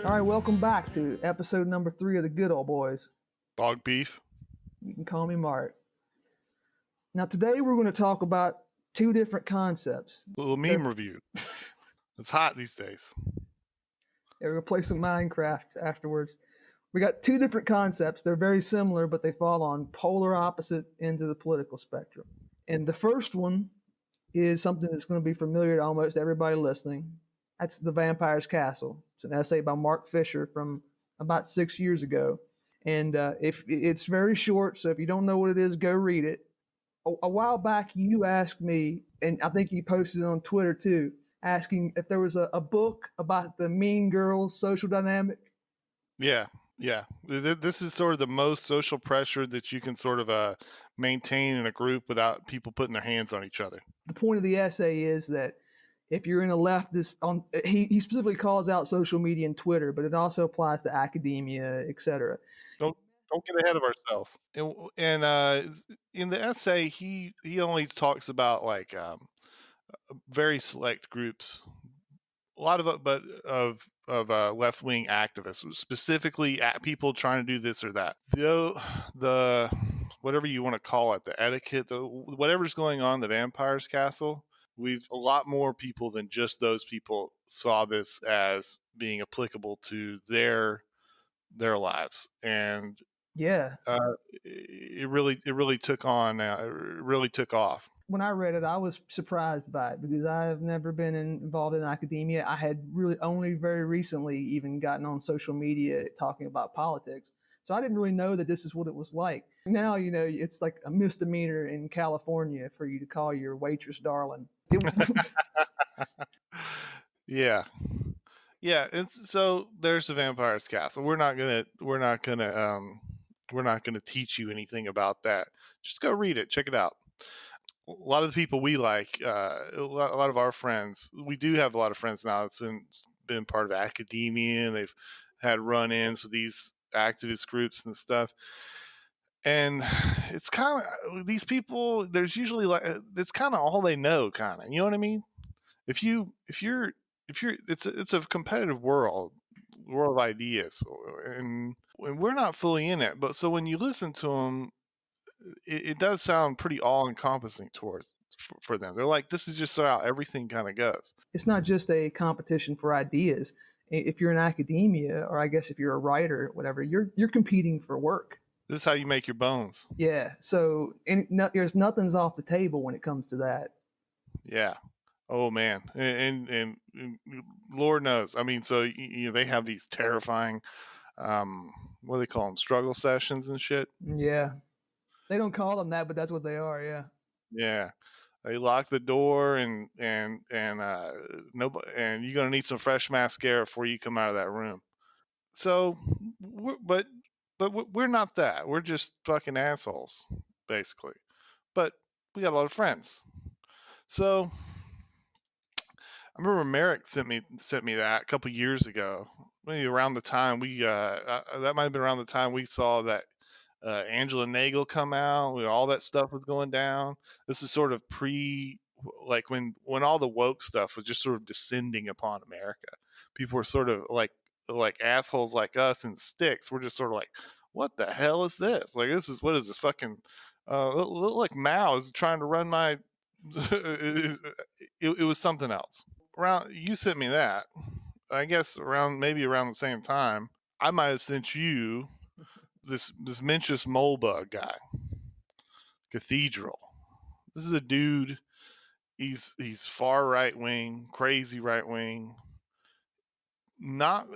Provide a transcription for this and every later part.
All right, welcome back to episode number 3 of the Good Old Boys. Dog beef. You can call me Mark. Now, today we're going to talk about two different concepts. A little meme review. It's hot these days. Yeah, we're going to play some Minecraft afterwards. We got two different concepts. They're very similar, but they fall on polar opposite ends of the political spectrum. And the first one is something that's going to be familiar to almost everybody listening. That's The Vampire's Castle. It's an essay by Mark Fisher from about 6 years ago. And if it's very short, so if you don't know what it is, go read it. A while back, you asked me, and I think you posted it on Twitter too, asking if there was a book about the mean girls social dynamic. Yeah. This is sort of the most social pressure that you can sort of maintain in a group without people putting their hands on each other. The point of the essay is that if you're in a leftist, he specifically calls out social media and Twitter, but it also applies to academia, etc. Don't get ahead of ourselves. And in the essay, he only talks about like very select groups, a lot of it, but of left wing activists, specifically at people trying to do this or that. The whatever you want to call it, the etiquette, whatever's going on in the Vampire's Castle. We've a lot more people than just those people saw this as being applicable to their lives, and Yeah, it really took on. It really took off. when I read it, I was surprised by it because I have never been involved in academia. I had really only very recently even gotten on social media talking about politics. So I didn't really know that this is what it was like. Now, you know, it's like a misdemeanor in California for you to call your waitress darling. Yeah. And so there's the Vampire's Castle. We're not gonna teach you anything about that. Just go read it. Check it out. A lot of the people we like, a lot of our friends, we do have a lot of friends now that's been part of academia, and they've had run-ins with these activist groups and stuff. And it's kind of these people. There's usually like it's kind of all they know, kind of. You know what I mean? If you're, it's a competitive world of ideas, and we're not fully in it. But so when you listen to them, it does sound pretty all-encompassing for them. They're like, this is just how everything kind of goes. It's not just a competition for ideas. If you're in academia, or I guess if you're a writer, whatever, you're competing for work. This is how you make your bones. Yeah. So there's nothing's off the table when it comes to that. Yeah. Oh man. And Lord knows. I mean, so you know, they have these terrifying, what do they call them? Struggle sessions and shit. Yeah. They don't call them that, but that's what they are. Yeah. Yeah. They lock the door and nobody, and you're gonna need some fresh mascara before you come out of that room. So, but we're not that. We're just fucking assholes, basically. But we got a lot of friends. So I remember Merrick sent me that a couple years ago. Maybe around the time that might have been around the time we saw that Angela Nagel come out. All that stuff was going down. This is sort of like when all the woke stuff was just sort of descending upon America. People were sort of like assholes like us in sticks. We're just sort of like, what the hell is this? Like, what is this fucking? Look like Mao is trying to run my. It was something else. You sent me that. I guess maybe around the same time, I might have sent you this Mencius Molebug guy, Cathedral. This is a dude. He's far right wing, crazy right wing. Not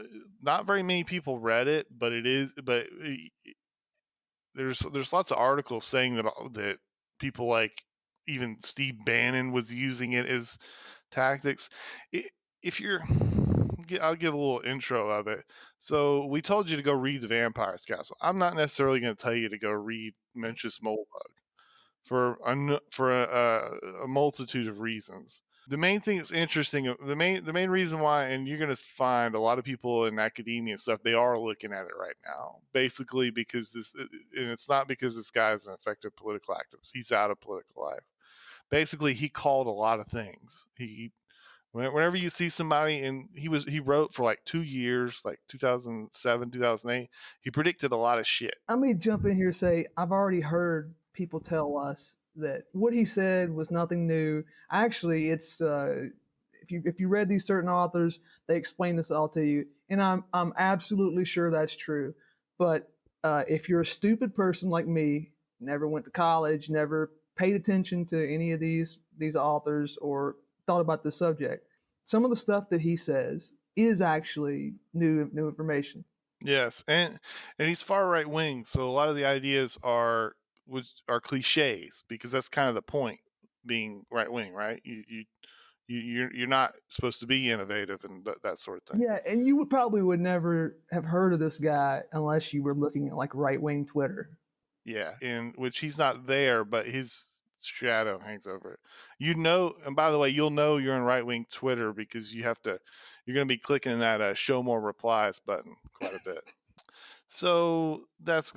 very many people read it, but it is. But there's lots of articles saying that people like even Steve Bannon was using it as tactics. I'll give a little intro of it. So we told you to go read The Vampire's Castle. I'm not necessarily going to tell you to go read Mencius Moldbug for a multitude of reasons. The main thing that's interesting, the main reason why, and you're going to find a lot of people in academia and stuff, they are looking at it right now, basically because and it's not because this guy's an effective political activist. He's out of political life. Basically, he called a lot of things. He Whenever you see somebody, and he wrote for like 2 years, like 2007, 2008. He predicted a lot of shit. Let me jump in here and say I've already heard people tell us that what he said was nothing new. Actually, it's if you read these certain authors, they explain this all to you, and I'm absolutely sure that's true. But if you're a stupid person like me, never went to college, never paid attention to any of these authors or thought about the subject, some of the stuff that he says is actually new information. Yes, and he's far right wing, so a lot of the ideas are cliches, because that's kind of the point, being right wing, right? You're not supposed to be innovative and that sort of thing. Yeah, and you would never have heard of this guy unless you were looking at like right wing Twitter. Yeah, in which he's not there, but his shadow hangs over it. And by the way, you'll know you're in right wing Twitter because you're going to be clicking that show more replies button quite a bit. So that's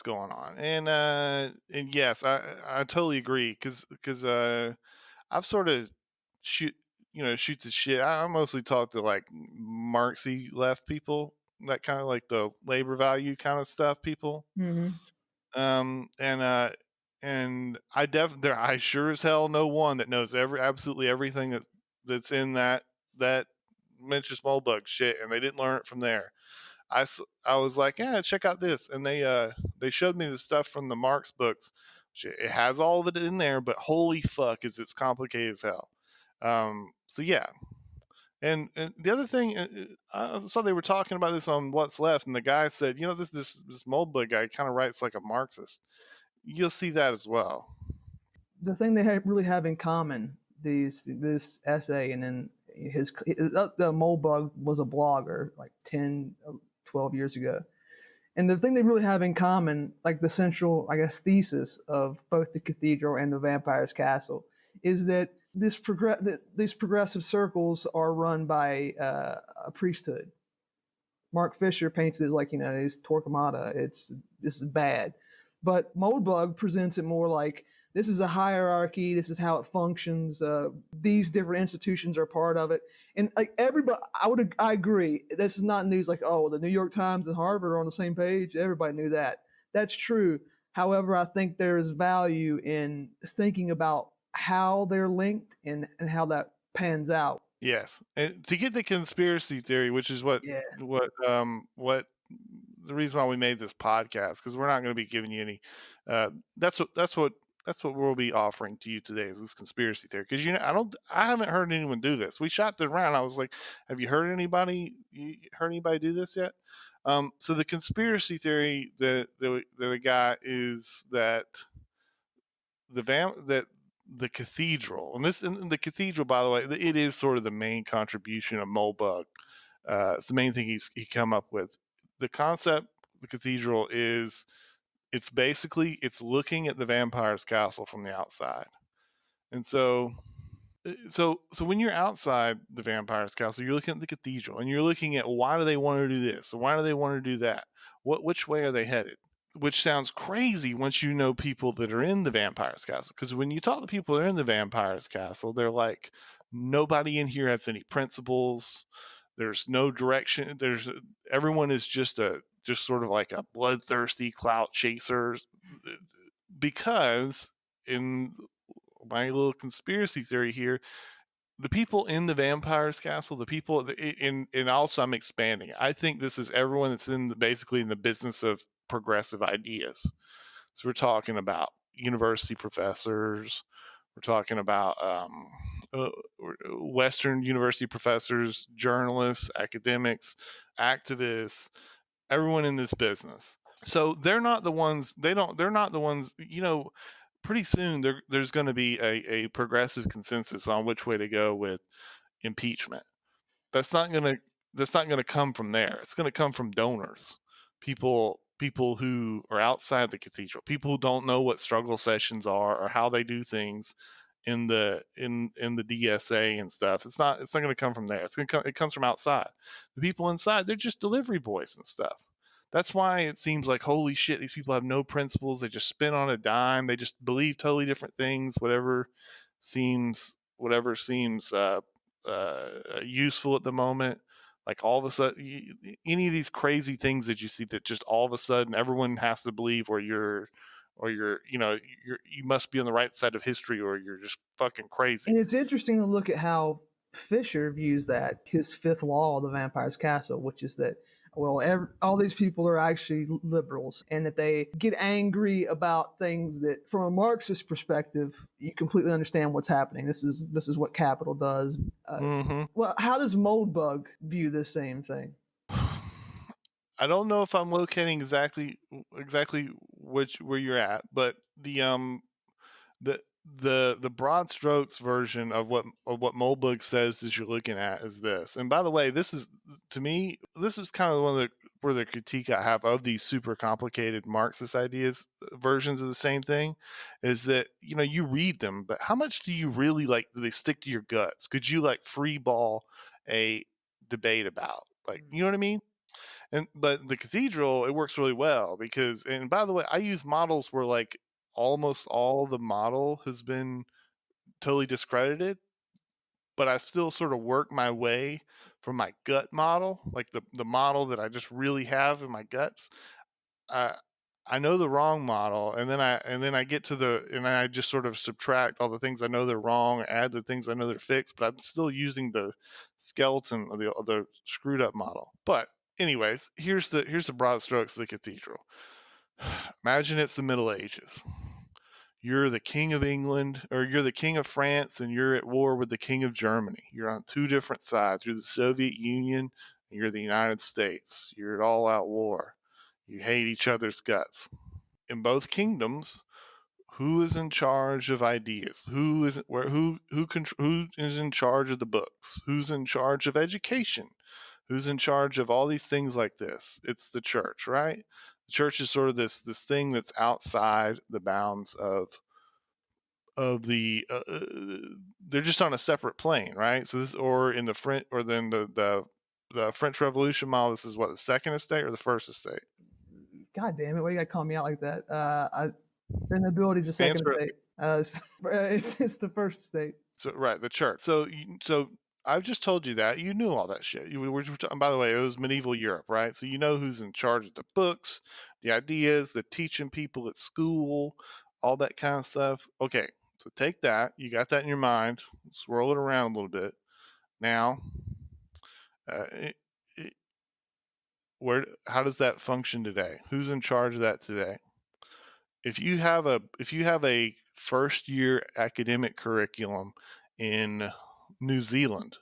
going on, and yes, I totally agree, because I've sort of shoot shoot the shit. I mostly talk to like Marxy left people, that kind of like the labor value kind of stuff people. Mm-hmm. And I sure as hell know one that knows absolutely everything that's in that Mencius Moldbug shit, and they didn't learn it from there. I was like, yeah, check out this, and they showed me the stuff from the Marx books. It has all of it in there, but holy fuck, is it's complicated as hell. So yeah, and the other thing, I saw they were talking about this on What's Left, and the guy said, this Moldbug guy kind of writes like a Marxist. You'll see that as well. The thing they really have in common, this essay and then the mole bug was a blogger like 10, 12 years ago. And the thing they really have in common, like the central, I guess, thesis of both the cathedral and the vampire's castle, is that these progressive circles are run by a priesthood. Mark Fisher paints it as like, it's Torquemada. This is bad. But Moldbug presents it more like this is a hierarchy. This is how it functions. These different institutions are part of it. And like everybody, I agree. This is not news like, oh, the New York Times and Harvard are on the same page. Everybody knew that. That's true. However, I think there is value in thinking about how they're linked and how that pans out. Yes, and to get the conspiracy theory, which is Yeah. what the reason why we made this podcast, because we're not going to be giving you any. That's what we'll be offering to you today, is this conspiracy theory. Because I haven't heard anyone do this. We shot it around. I was like, have you heard anybody? You heard anybody do this yet? So the conspiracy theory that we got is that the cathedral, and the cathedral, by the way, it is sort of the main contribution of Molbug. It's the main thing he come up with. The concept, the cathedral, is it's looking at the vampire's castle from the outside. And so when you're outside the vampire's castle, you're looking at the cathedral, and you're looking at, why do they want to do this, why do they want to do that, which way are they headed? Which sounds crazy once you know people that are in the vampire's castle. Because when you talk to people that are in the vampire's castle, they're like, nobody in here has any principles. There's no direction. Everyone is just sort of like a bloodthirsty clout chasers. Because in my little conspiracy theory here, the people in the vampire's castle, the people and also I'm expanding. I think this is everyone that's basically in the business of progressive ideas. So we're talking about university professors. We're talking about uh, Western university professors, journalists, academics, activists, everyone in this business. So they're not the ones. They're not the ones. Pretty soon there's going to be a progressive consensus on which way to go with impeachment. That's not going to come from there. It's going to come from donors, people who are outside the cathedral, people who don't know what struggle sessions are or how they do things in the DSA and stuff. It's not going to come from there. It comes from outside. The people inside, they're just delivery boys and stuff. That's why it seems like, holy shit, these people have no principles. They just spin on a dime. They just believe totally different things. Whatever seems useful at the moment. Like all of a sudden, any of these crazy things that you see that just all of a sudden everyone has to believe, or you're, you must be on the right side of history, or you're just fucking crazy. And it's interesting to look at how Fisher views that his fifth law of the vampire's castle, which is that all these people are actually liberals, and that they get angry about things that, from a Marxist perspective, you completely understand what's happening. This is what capital does. Hmm. Well, how does Moldbug view this same thing? I don't know if I'm locating exactly which where you're at, but the the broad strokes version of what Moldbug says that you're looking at is this. And by the way, this is, to me, this is kind of one of the where the critique I have of these super complicated Marxist ideas, versions of the same thing, is that, you read them, but how much do you really, like, do they stick to your guts? Could you, like, free ball a debate about, like, you know what I mean? And but the Cathedral, it works really well because, and by the way, I use models where, like, almost all the model has been totally discredited, but I still sort of work my way from my gut model, like the model that I just really have in my guts. I I know the wrong model, and then I get to and then I just sort of subtract all the things I know they're wrong, add the things I know they're fixed, but I'm still using the skeleton of the screwed up model. But anyways, here's the broad strokes of the Cathedral. Imagine it's the Middle Ages. You're the king of England, or you're the king of France, and you're at war with the king of Germany. You're on two different sides. You're the Soviet Union, and you're the United States. You're at all out war. You hate each other's guts. In both kingdoms, who is in charge of ideas? Who is in charge of the books? Who's in charge of education? Who's in charge of all these things like this? It's the church, right? The church is sort of this thing that's outside the bounds of the they're just on a separate plane, right? So this, or in the French, or then the French Revolution model, this is what, the second estate or the first estate? God damn it! Why you gotta call me out like that? Their nobility is the second Answer. estate. It's the first estate. So right, the church. So I've just told you that you knew all that shit. You were talking, by the way, it was medieval Europe, right? So you know who's in charge of the books, the ideas, the teaching people at school, all that kind of stuff. Okay, so take that. You got that in your mind. Swirl it around a little bit. Now, uh, it, it, how does that function today? Who's in charge of that today? If you have a first year academic curriculum in New Zealand,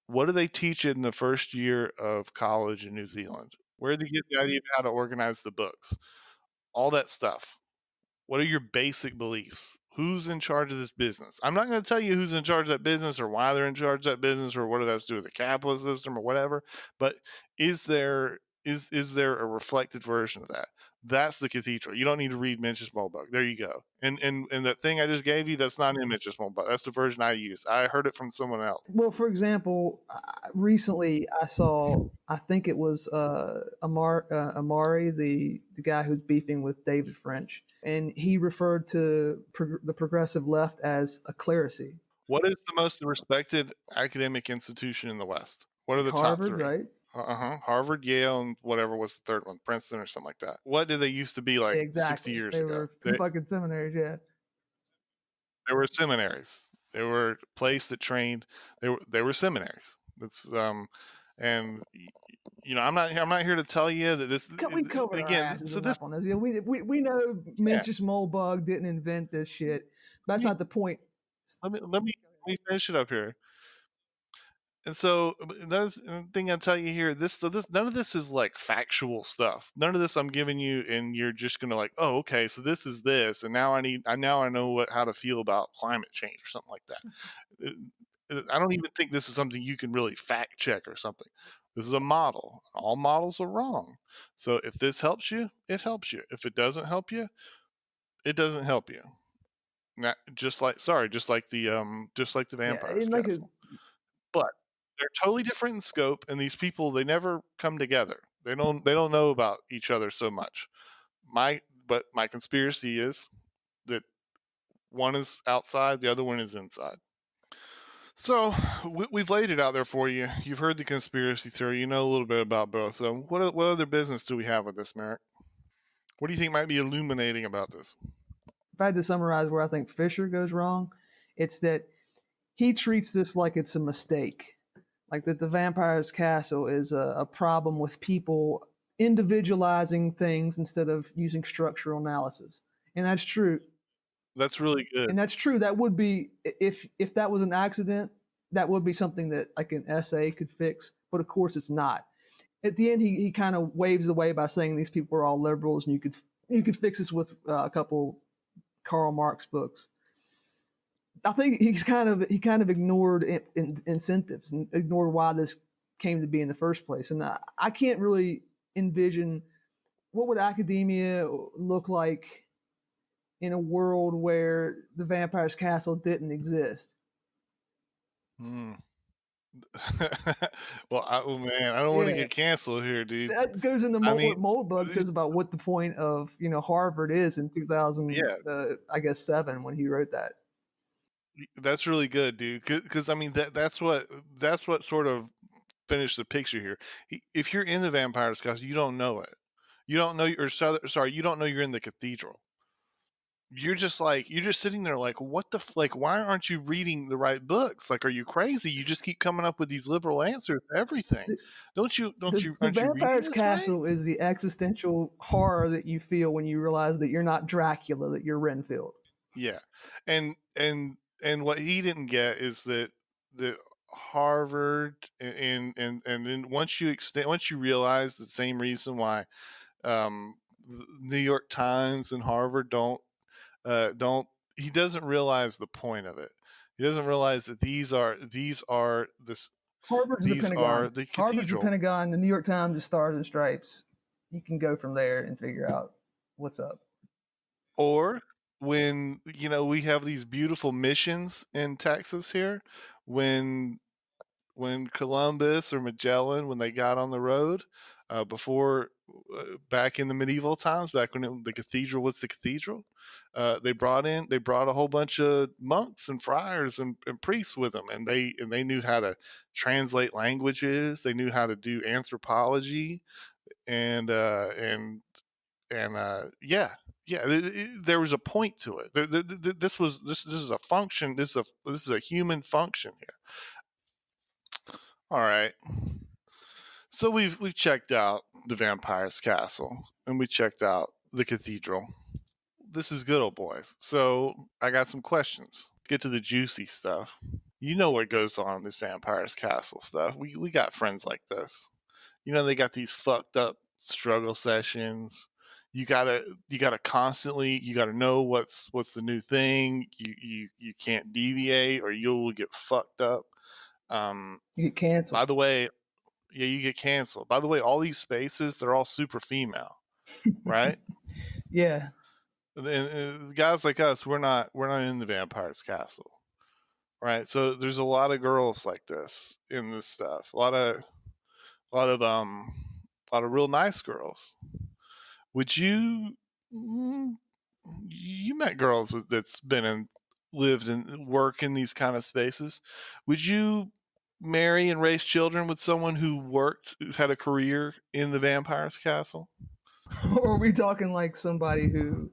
what do they teach in the first year of college in New Zealand? Where do they get the idea of how to organize the books? All that stuff. What are your basic beliefs? Who's in charge of this business? I'm not going to tell you who's in charge of that business, or why they're in charge of that business, or what it has to do with the capitalist system or whatever. But is there a reflected version of that? That's the Cathedral. You don't need to read Mencius Moldbug. There you go. And that thing I just gave you, that's not in Mencius Moldbug. That's the version I use. I heard it from someone else. Well, for example, recently I saw, I think it was Amari, the guy who's beefing with David French, and he referred to the progressive left as a clerisy. What is the most respected academic institution in the West? What are the top Harvard, three? right? Uh-huh. Harvard, Yale, and whatever was the third one, Princeton or something like that. What did they used to be like 60 Exactly. years They ago? were fucking seminaries, yeah. They were seminaries. They were a place that trained. They were seminaries. That's and I'm not here to tell you that this, We covered our again. asses So this, enough on this. You know, we know yeah. Mencius Moldbug didn't invent this shit. Let That's me not the point. let me finish it up here. And so, another thing I'll tell you here, this none of this is like factual stuff. None of this I'm giving you, and you're just gonna, like, oh, okay, so this is this, and now I know how to feel about climate change or something like that. I don't even think this is something you can really fact check or something. This is a model. All models are wrong. So if this helps you, it helps you. If it doesn't help you, it doesn't help you. Not just like, sorry, just like the Yeah, Vampire's and like a, Castle. But they're totally different in scope, and these people, they never come together. They don't know about each other so much. My conspiracy is that one is outside, the other one is inside. So we've laid it out there for you. You've heard the conspiracy theory. You know a little bit about both. So what other business do we have with this, Merrick? What do you think might be illuminating about this? If I had to summarize where I think Fisher goes wrong, it's that he treats this like it's a mistake, like that the vampire's castle is a problem with people individualizing things instead of using structural analysis. And that's true. That's really good. And that's true. That would be, if that was an accident, that would be something that like an essay could fix. But of course, it's not. At the end, he kind of waves away by saying these people are all liberals, and you could fix this with a couple Karl Marx books. I think he kind of ignored incentives and ignored why this came to be in the first place. And I can't really envision what would academia look like in a world where the vampire's castle didn't exist. Hmm. Well, oh man, I don't want to Yeah, get canceled here, dude. that goes into I what mean, Moldbug says about what the point of Harvard is in 2000, yeah, I guess 7 when he wrote that. that's really good, dude. Because I mean that's what sort of finished the picture here. If you're in the vampire's castle, you don't know it. You don't know, or sorry, you don't know you're in the cathedral. You're just sitting there like, what the like? Why aren't you reading the right books? Like, are you crazy? You just keep coming up with these liberal answers to everything. The Aren't you reading vampire's this right? castle is the existential horror that you feel when you realize that you're not Dracula, that you're Renfield. Yeah, and what he didn't get is that Harvard and then once you realize the same reason why the New York Times and Harvard don't he doesn't realize the point of it. He doesn't realize that Harvard's the these are Pentagon. the Harvard's the cathedral. Pentagon. The New York Times is Stars and Stripes. You can go from there and figure out what's up. Or when we have these beautiful missions in Texas here, when Columbus or Magellan, when they got on the road, before back in the medieval times, back when the cathedral was the cathedral, they brought a whole bunch of monks and friars and priests with them, and they knew how to translate languages, they knew how to do anthropology, and yeah, yeah, there was a point to it. This is a function. This is a human function here. All right. So we've checked out the vampire's castle and we checked out the cathedral. This is good, old boys. So I got some questions. Get to the juicy stuff. You know what goes on in this vampire's castle stuff. We got friends like this. They got these fucked up struggle sessions. You gotta constantly, you gotta know what's the new thing. You can't deviate or you'll get fucked up. You get canceled. By the way, yeah, you get canceled. By the way, all these spaces, they're all super female, right? Yeah. And guys like us, we're not in the vampire's castle, right? So there's a lot of girls like this in this stuff. A lot of real nice girls. Would you mm, you met girls that's been in lived and work in these kind of spaces. Would you marry and raise children with someone who's had a career in the vampire's castle? Or are we talking like somebody who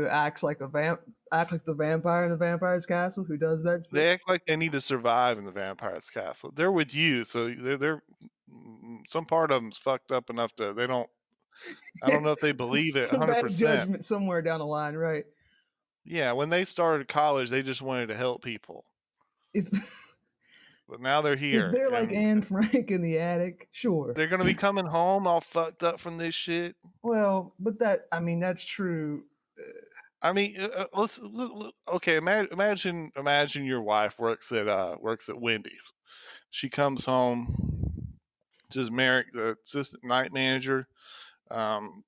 act like the vampire in the vampire's castle, who does that shit? They act like they need to survive in the vampire's castle. They're with you, so some part of them's fucked up enough to they don't. I don't know It's, if they it's believe it some bad 100%. judgment somewhere down the line, right? Yeah, when they started college, they just wanted to help people, If but now they're if here they're like and Anne Frank in the attic, sure. they're gonna be coming home all fucked up from this shit. Well, but that's true. I mean, okay. Imagine your wife works at Wendy's. She comes home, says Merrick, the assistant night manager.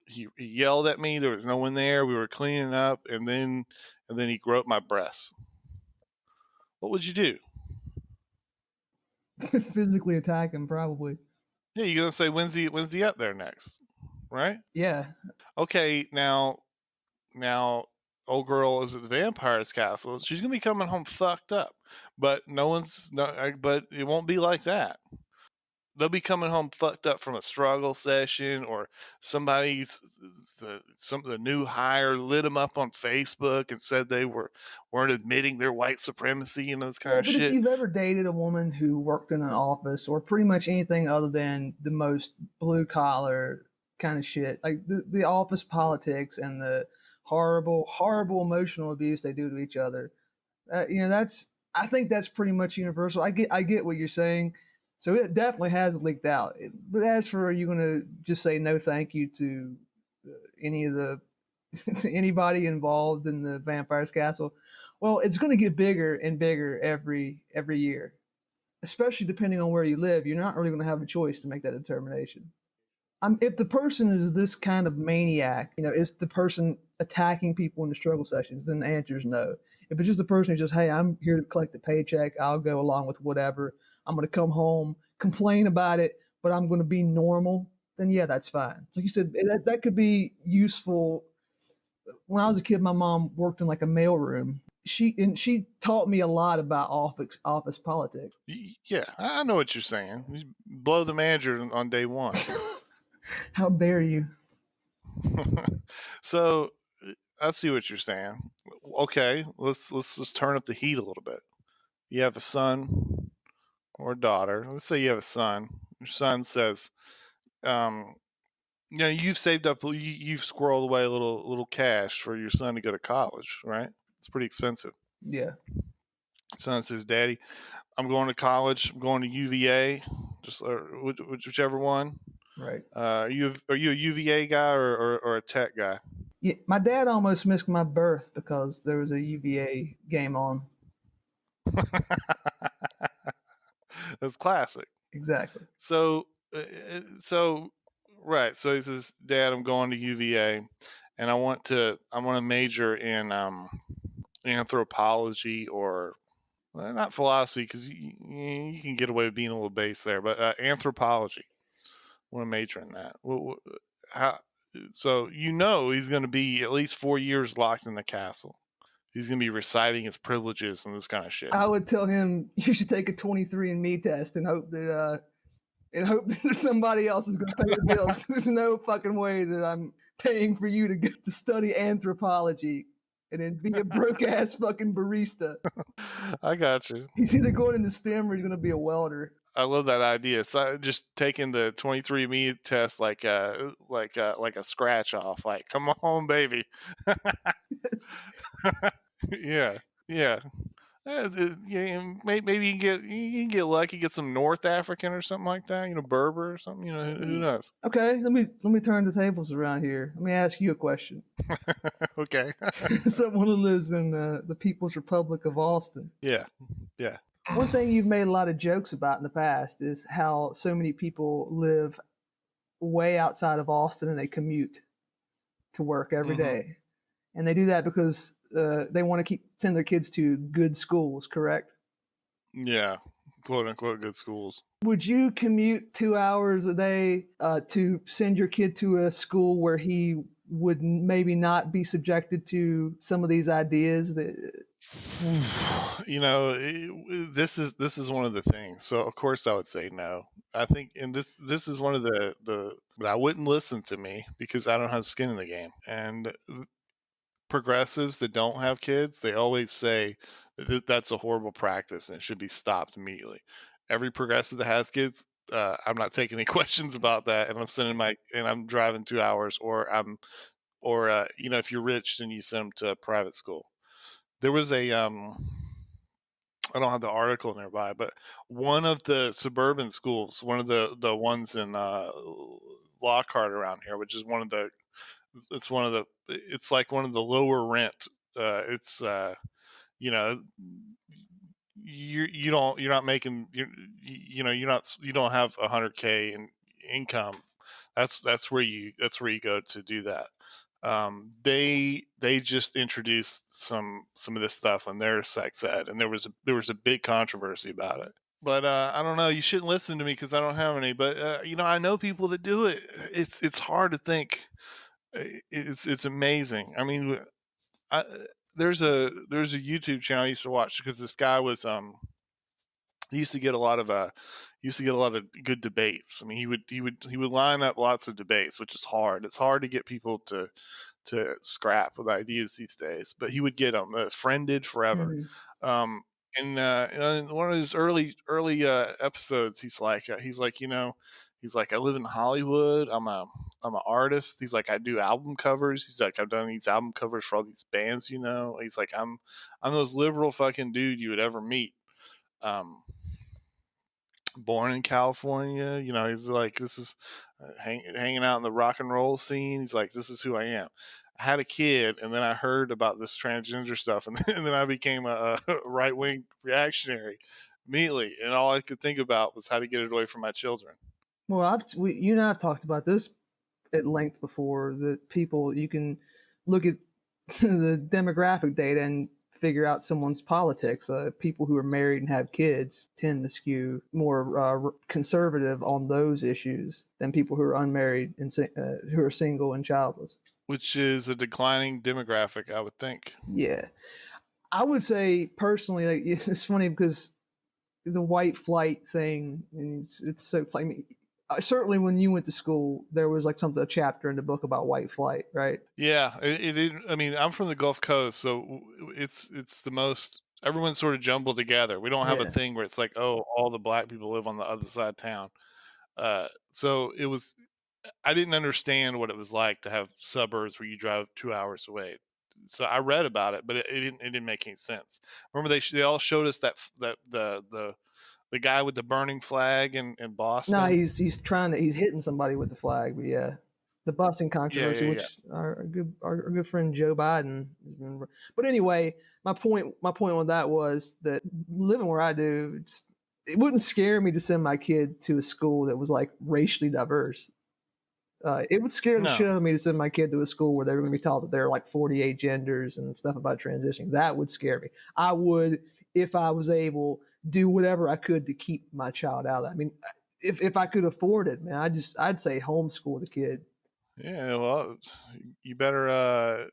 He yelled at me. There was no one there. We were cleaning up, and then he groped my breasts. What would you do? Physically attack him, probably. Yeah, you're gonna say when's he up there next, right? Yeah. Okay, now old girl is at the vampire's castle. She's gonna be coming home fucked up. but no one's no, but it won't be like that. They'll be coming home fucked up from a struggle session, or somebody's the new hire lit them up on Facebook and said they weren't admitting their white supremacy and those kind Well, of but if shit. you've ever dated a woman who worked in an office or pretty much anything other than the most blue collar kind of shit, like the office politics and the horrible, horrible emotional abuse they do to each other, that's I think that's pretty much universal. I get what you're saying. So it definitely has leaked out. But as for are you going to just say no thank you to any of the to anybody involved in the vampire's castle? Well, it's going to get bigger and bigger every year, especially depending on where you live. You're not really going to have a choice to make that determination. If the person is this kind of maniac, is the person attacking people in the struggle sessions, then the answer is no. If it's just a person who's just, hey, I'm here to collect a paycheck, I'll go along with whatever. I'm going to come home, complain about it, but I'm going to be normal, then yeah, that's fine. So you said that could be useful. When I was a kid, my mom worked in like a mailroom. She taught me a lot about office politics. Yeah, I know what you're saying. You blow the manager on day one. How dare you? So I see what you're saying. Okay, let's just turn up the heat a little bit. You have a son or a daughter. Let's say you have a son. Your son says, um, you've saved up, you've squirreled away a little cash for your son to go to college, right? It's pretty expensive. Yeah, Son says, "Daddy, I'm going to college. I'm going to UVA, just whichever one. right. Are you a UVA guy or a tech guy?" Yeah, my dad almost missed my birth because there was a UVA game on. That's classic. Exactly. So, so right. So he says, "Dad, I'm going to UVA, and I want to major in anthropology or not philosophy because you can get away with being a little base there, but anthropology. I want to major in that. How? So he's going to be at least 4 years locked in the castle. He's going to be reciting his privileges and this kind of shit. I would tell him you should take a 23andMe test and hope that somebody else is going to pay the bills. There's no fucking way that I'm paying for you to get to study anthropology and then be a broke ass fucking barista. I got you. He's either going into STEM or he's going to be a welder. I love that idea. So just taking the 23andMe test like a scratch off. Like, come on, baby. It's, Yeah, yeah. Yeah, maybe you can get lucky, get some North African or something like that. Berber or something. Who knows? okay, let me turn the tables around here. Let me ask you a question. Okay. Someone who lives in the People's Republic of Austin. Yeah, yeah. One thing you've made a lot of jokes about in the past is how so many people live way outside of Austin and they commute to work every hmm day, and they do that because they want to send their kids to good schools. Correct? Yeah, quote unquote good schools. Would you commute 2 hours a day to send your kid to a school where he would maybe not be subjected to some of these ideas that This is one of the things. So of course I would say no. I think, and this is one of but I wouldn't listen to me because I don't have skin in the game. And progressives that don't have kids, they always say that that's a horrible practice and it should be stopped immediately. Every progressive that has kids, I'm not taking any questions about that, and I'm driving 2 hours, or if you're rich, then you send them to a private school. There was I don't have the article nearby, but one of the suburban schools, one of the ones in Lockhart around here, which is it's like one of the lower rent. It's you know you're not making you don't have 100K in income. That's where you go to do that. They just introduced some of this stuff on their sex ed, and there was a big controversy about it. But I don't know. You shouldn't listen to me because I don't have any. But I know people that do it. It's hard to think. It's amazing. I mean, I, there's a YouTube channel I used to watch because this guy was he used to get a lot of good debates. I mean, he would line up lots of debates, which is hard. It's hard to get people to scrap with ideas these days, but he would get them. Friend did forever. Mhm. Um, in one of his early episodes, he's like, I live in Hollywood. I'm an artist. He's like, I do album covers. He's like, I've done these album covers for all these bands. He's like, I'm the most liberal fucking dude you would ever meet. Um, Born in California. He's like, this is hanging out in the rock and roll scene. He's like, this is who I am. I had a kid, and then I heard about this transgender stuff, and then I became a right wing reactionary immediately. And all I could think about was how to get it away from my children. Well, you and I have talked about this at length before. That people you can look at the demographic data and figure out someone's politics. People who are married and have kids tend to skew more conservative on those issues than people who are unmarried and who are single and childless. Which is a declining demographic, I would think. Yeah, I would say personally, like it's funny because the white flight thing, and it's so. I mean, certainly when you went to school, there was like a chapter in the book about white flight, right? Yeah, I mean, I'm from the Gulf Coast, so it's the most everyone's sort of jumbled together. We don't have a Yeah. thing where it's like, oh, all the black people live on the other side of town. So it was. I didn't understand what it was like to have suburbs where you drive 2 hours away. So I read about it, but it didn't make any sense. Remember they all showed us that the guy with the burning flag in No, Boston. he's hitting somebody with the flag, but yeah, the busing Yeah, controversy, yeah, yeah. which our good friend Joe Biden has been. But anyway, my point on that was that living where I do, it wouldn't scare me to send my kid to a school that was like racially diverse. It would scare the No. shit out of me to send my kid to a school where they were going to be taught that there are like 48 genders and stuff about transitioning. That would scare me. I would, if I was able, do whatever I could to keep my child out of that. I mean, if I could afford it, man, I'd say homeschool the kid. Yeah, well, you better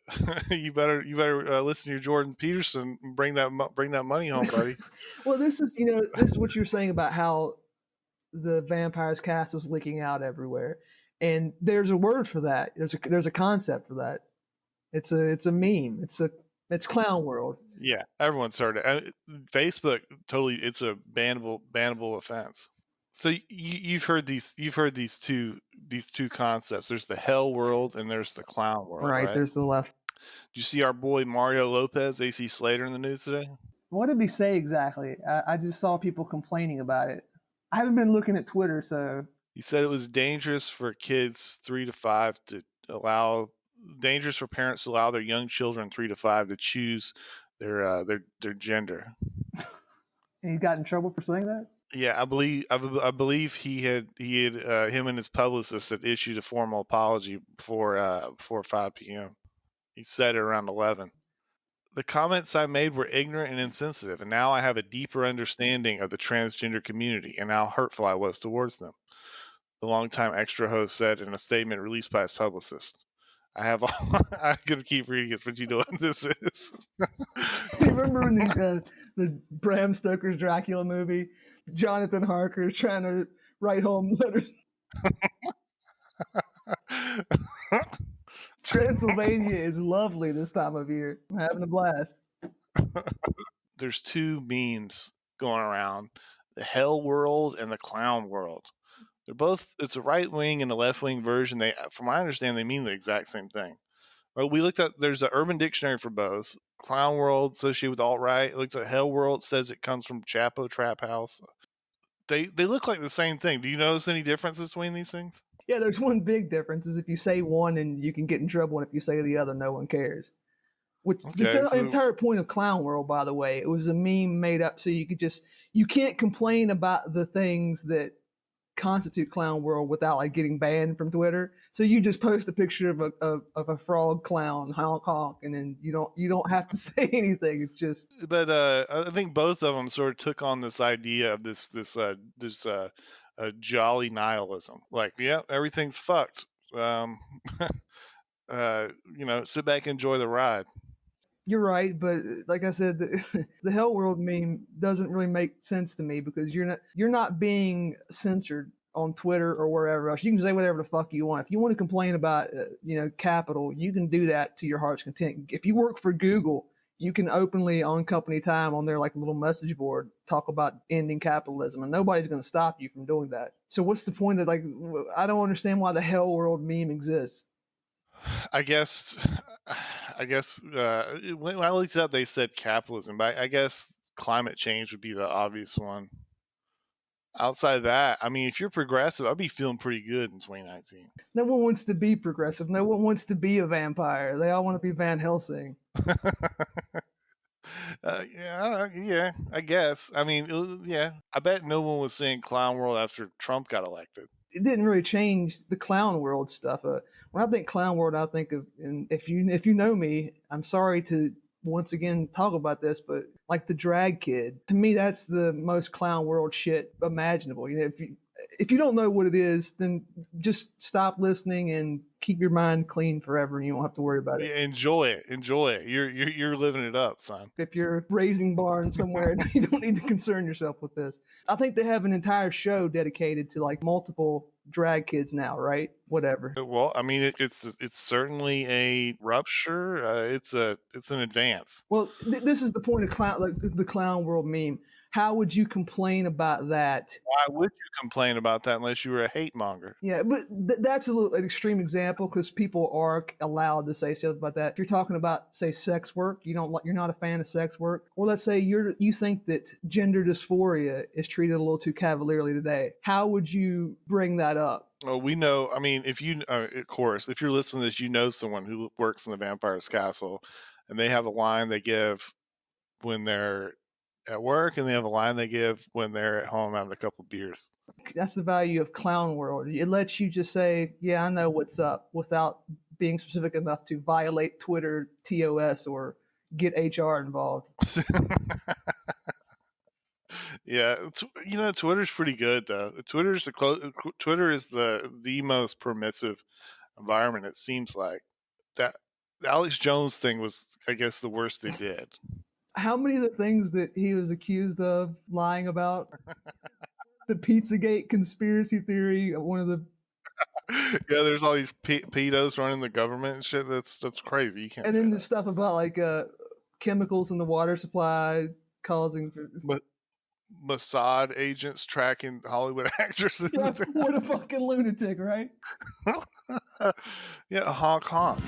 you better listen to your Jordan Peterson and bring that money home, buddy. Well, this is what you're saying about how the vampires cast was leaking out everywhere, and there's a word for that. There's a concept for that. It's a meme. It's clown world. Yeah, everyone's heard it. Facebook totally, it's a bannable offense. So you've heard these two concepts. There's the hell world and there's the clown world, Right, right? there's the left. Did you see our boy Mario Lopez, AC Slater in the news today? What did he say exactly? I just saw people complaining about it. I haven't been looking at Twitter, so He said it was dangerous for kids 3 to 5 to allow dangerous for parents to allow their young children 3 to 5 to choose their gender. he got in trouble for saying that. Yeah, I believe he had him and his publicist had issued a formal apology before 5 p.m. He said it around 11. The comments I made were ignorant and insensitive, and now I have a deeper understanding of the transgender community and how hurtful I was towards them. The longtime extra host said in a statement released by his publicist. I have all, I could keep reading it, but you know what this is. Do you remember in the Bram Stoker's Dracula movie, Jonathan Harker is trying to write home letters? Transylvania is lovely this time of year. I'm having a blast. There's two memes going around: the hell world and the clown world. They're both. It's a right wing and a left wing version. From what I understand, they mean the exact same thing. Well, we looked at. There's an Urban Dictionary for both. Clown world associated with alt right. Looked at hell world. Says it comes from Chapo Trap House. They look like the same thing. Do you notice any differences between these things? Yeah, there's one big difference is if you say one and you can get in trouble, and if you say the other, no one cares. Which Okay, the so entire point of Clown World, by the way, it was a meme made up so you can't complain about the things that constitute Clown World without like getting banned from Twitter. So you just post a picture of a frog clown honk honk, and then you don't have to say anything. It's just but I think both of them sort of took on this idea of this jolly nihilism. Like, yeah, everything's fucked. Um, sit back and enjoy the ride. You're right, but like I said, the Hell World meme doesn't really make sense to me because you're not being censored on Twitter or wherever else. You can say whatever the fuck you want. If you want to complain about capital, you can do that to your heart's content. If you work for Google, you can openly on company time on their like little message board talk about ending capitalism, and nobody's going to stop you from doing that. So what's the point of like? I don't understand why the Hell World meme exists. I guess, I guess when I looked it up, they said capitalism, but I guess climate change would be the obvious one. Outside of that, I mean, if you're progressive, I'd be feeling pretty good in 2019. No one wants to be progressive. No one wants to be a vampire. They all want to be Van Helsing. Yeah, yeah, I guess. I mean, yeah, I bet no one was saying clown world after Trump got elected. It didn't really change the clown world stuff. When I think clown world, I think of, and if you know me, I'm sorry to once again talk about this, but like the drag kid, to me, that's the most clown world shit imaginable. If you don't know what it is, then just stop listening and keep your mind clean forever, and you don't have to worry about it. Yeah, enjoy it, enjoy it. You're living it up, son. If you're raising barns somewhere, you don't need to concern yourself with this. I think they have an entire show dedicated to like multiple drag kids now, right? Whatever. Well, I mean, it's certainly a rupture. It's an advance. Well, this is the point of clown, like the clown world meme. How would you complain about that? Why would you complain about that unless you were a hate monger? Yeah, but that's an extreme example because people are allowed to say stuff about that. If you're talking about, say, sex work, you're not a fan of sex work, or let's say you think that gender dysphoria is treated a little too cavalierly today. How would you bring that up? Well, we know. I mean, if you, of course, if you're listening to this, you know someone who works in the vampire's castle, and they have a line they give when they're at work, and they have a line they give when they're at home having a couple beers. That's the value of clown world. It lets you just say, "Yeah, I know what's up," without being specific enough to violate Twitter TOS or get HR involved. Yeah, Twitter's pretty good though. Twitter is the most permissive environment. It seems like that the Alex Jones thing was, I guess, the worst they did. How many of the things that he was accused of lying about? The Pizzagate conspiracy theory, one of the, Yeah, there's all these pedos running the government and shit. That's crazy. You can't and say then the that. stuff about like chemicals in the water supply causing. But Mossad agents tracking Hollywood actresses. Yeah, what a fucking lunatic, right? Yeah, honk honk.